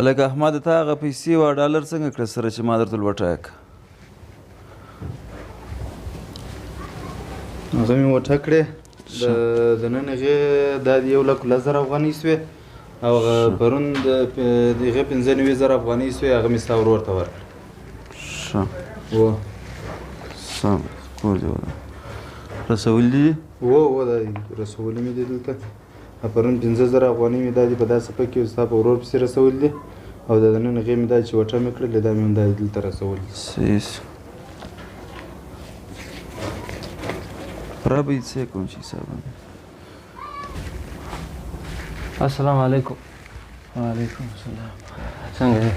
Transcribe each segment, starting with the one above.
لکه احمد ته هغه پیسې و ډالر څنګه کړه سره چې ما درته وټاک؟ هغه مې وټه کړې د نن هغې دا د 1,10,000 افغانۍ سوې او هغه پرون د هغې 95,000 افغانۍ سوې هغه مې ستا ورور ته ورکړه. ښه و سم کور دې وده رسولي دي؟ و دا رسولي مې دي دلته پرون 15,000 افغانۍ مې دا دي په دا څپه کې ستا په ورور پسې رسولي دي او د نن هغې مې دا چې وټه مې کړلې دا مې هم دا دلته رسولي دي. صحیح رابط څه کوم چې حساب السلام علیکم. وعلیکم السلام. څنګه یې؟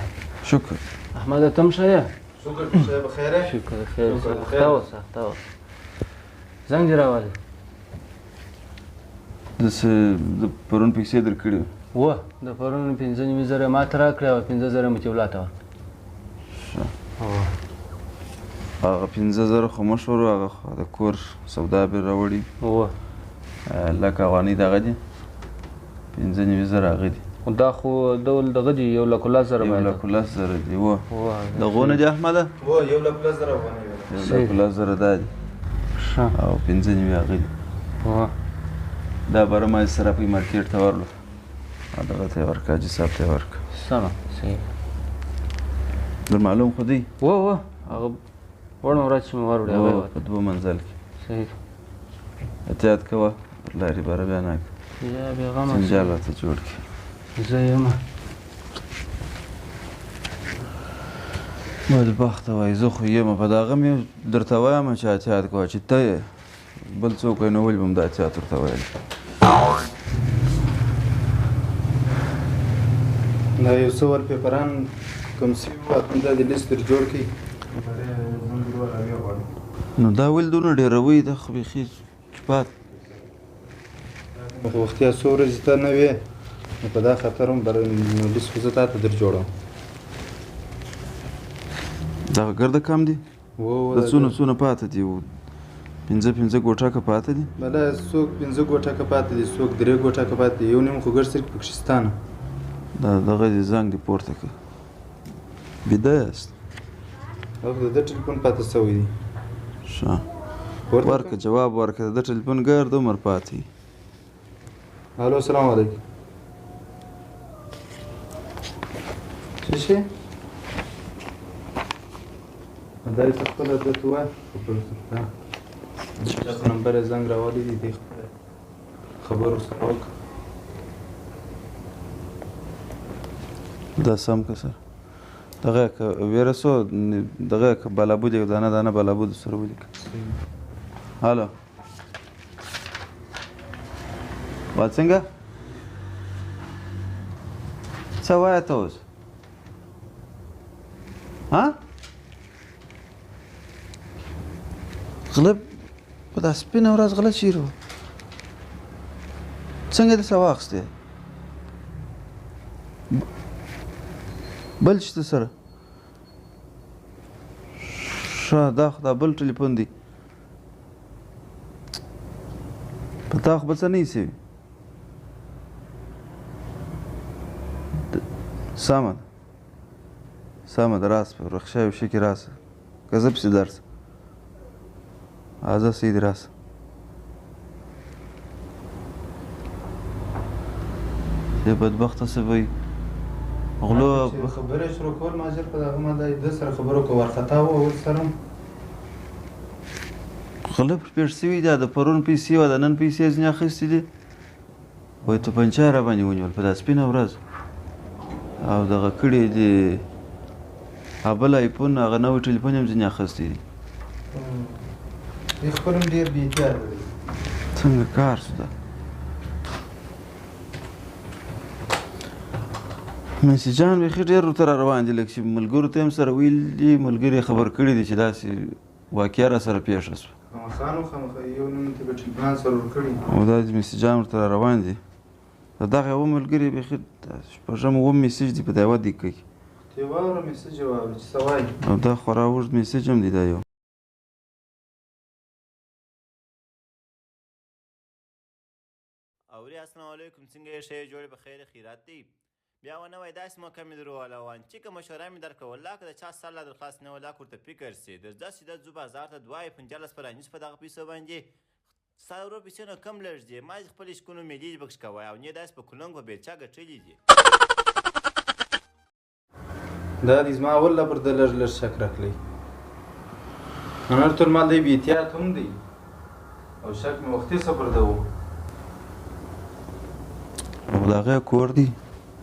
شکر. احمد ته هم ښه یې؟ شکر صاحب بخیر یې؟ شکر خیر اخته اوسه اخته اوسه. زنګ دې راولې؟ د پرون پیسې درکړې وه د پرون 95,000 ما ته راکړې او 15,000 مې چولا ته ورکړې. هغه 15,000 خو مه شورو هغه د کور سودا بې راوړي لکه افغانۍ دغه دي 95,000 هغه دي خو دا خو ډول دغه دي 1,10,000 باید 1,10,000 دي و دغو نه دي احمده؟ و 1,10,000 افغانۍ 1,10,000 دا دي او 95 هغه دي دا بره ما صرافۍ مارکېټ ته ورلو دغه ته یې ورکړه حاجي صاحب ته یې ورکړه. سمه صحیح در معلوم خو دی؟ و هغه وړمه ورځ چې مې وروړې هغه یې په 2 منزل کې صحیح احتیاط کوه لارې بره بیا نه یا بېغمه جنجال راته جوړ کړي. زه یمه بدبخته وایي زه خو یم په دغه مې درته وایم چې احتیاط کوه چې ته یې بل څوک وایي نو ولې به م دا احتیاط ورته ویل. دا یو څه ول پیپران کوم سوي وو دا د لیست در جوړ کړي نو دا ولې دونه ډېروئ دا خو بیخي چپات وختیا څو ورځې ته نه وې نو په دا خطر هم نو لیست خو زه تا ته در جوړوم. دغه ګرده کم دي؟ د څونه پاته دي 5 ګوټکه پاته دي؟ بله څوک 5 ګوټکه پاته دي څوک 3 ګوټکه پاته دي یو نیم خو ګډ صرف پکښې ستا نه دا دغه دې زنګ دې پورته کړه بیده یاست؟ او د ده ټلیفون پاته سوی دی. ښه ورکړه جواب ورکړه د ده ټلیفون ګرد عمر پاتې وي. الو السلام علیکم. څه شی؟ دا یې ته خپله ده ته ووایه چا په نمبر یې زنګ راولی دی دی خپله خبر ورسره وکړه. دا سم که سر دغه که ویره سو دغه که بالابود یو دانه دانه بالابود سره ولیکه. هلو وا څنګه څه وایه ته اوس ها غله په دا سپینه ورځ غله چیرې وه څنګه دې څه واخیستې بل شته سره ښه دا بل ټلیفون دی په تا خو به څه نه ایسوي سمه ده راسه په رخشه یو شي کې راسه که زه پسې درسه زه سیدې راسه دې بدبخته څه به وي غلو خبرې شروع کول ماجر په دغه ما ده سره خبرو که وارخطا وه ور سره غله پر پېښ سوي دي د پرون پیسې وه د نن پیسې ځینې اخیستې دي وایي توپنچه یې راباندې ونیول په دا سپینه ورځ او دغه کړي دي بل ایفون هغه نوی ټلیفون هم ځینې اخیستی دي دی خپل هم ډېر بې احتیاطه دی څنګه کار شو دا میسیجان بیخي ډېر ورته را روان دي لکه چې ملګرو ته هم سره ویل دي ملګري خبر کړي دي چې داسې واقعه را سره پیښه شوه خامخا نو خامخا یو نن ته به ټلیفونان سره ورکړي او دا د میسیجان ورته را روان دي د دغه یوه ملګري بیخي شپږم اووم میسیج دی په دا یوه دقیقه کې ته واوره میسیج یې واوره چې څه وایي او دا خورا اوږد میسیج هم دی دا یو اوري السلام علیکم څنګه یې ښه یې جوړې بخیر خیرات دی بیا ونه وایي داسې موقع مې درولوان چې که مشوره مې درکړه والله که د چا سر لا درخواست نه والله که ورته فکر سي درځه سیده ځو بازار ته 2 15 په رانیسو په دغه پیسو باندې ستا ورور پیسې نو کم لږ دي ما چې خپلې شکونو مېلې دي پکښې کوی او نه داسې په کلنګ په بیلچه ګټلي دي دا دې زما والله پر ده لږ لږ شک راغلی نورتالمال دی بې احتیاط هم دی او شک مې وختي څه پر ده و او د هغې کور دی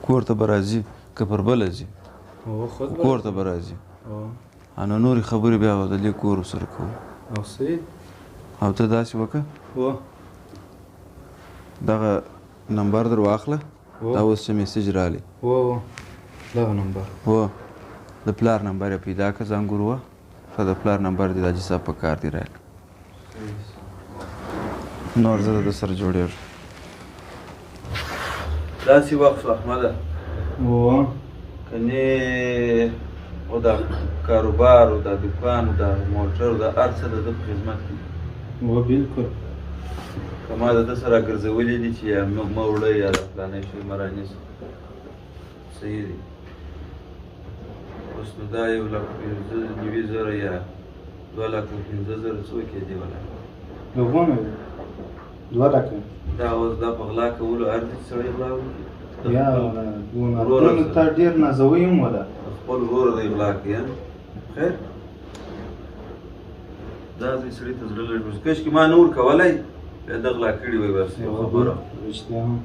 کور ته به راځي که پر بله ځي کور ته به راځي نو نورې خبرې بیا به د دې کور سره کوو او صحیح او ته داسې وکړه دغه نمبر در واخله دا اوس چې میسج رالی دغه نمبر هو د پلار نمبر یې پیدا کړه زنګور وه ته د پلار نمبر دې دا چې صاحب په کار دې راکړه نور زه د سره جوړېږم داسې وخت شو احمده کنې او دا کاروبار او دا دکان او دا موټر او دا هر څه د ده په خدمت کې بلکل که ما د ده سره ګرځولي دي چې یا مه وړه یا د فلانی شی مه رانیسه صحیح دی اوس نو دا 1,95,000 یا 2,15,000 څو کېدې ولا لږونه 2 لکه دا اوس دا په غلا کولو هر څه سړی غلا وکړي یا دونه تا ډېر نازوی هم وله خپل ورور دی غلا کوي خیر دا ځای سړي ته زړه لږ کاشکې ما نه ورکولی بیا ده غلا کړي وای بس یو خبره رښتیا هم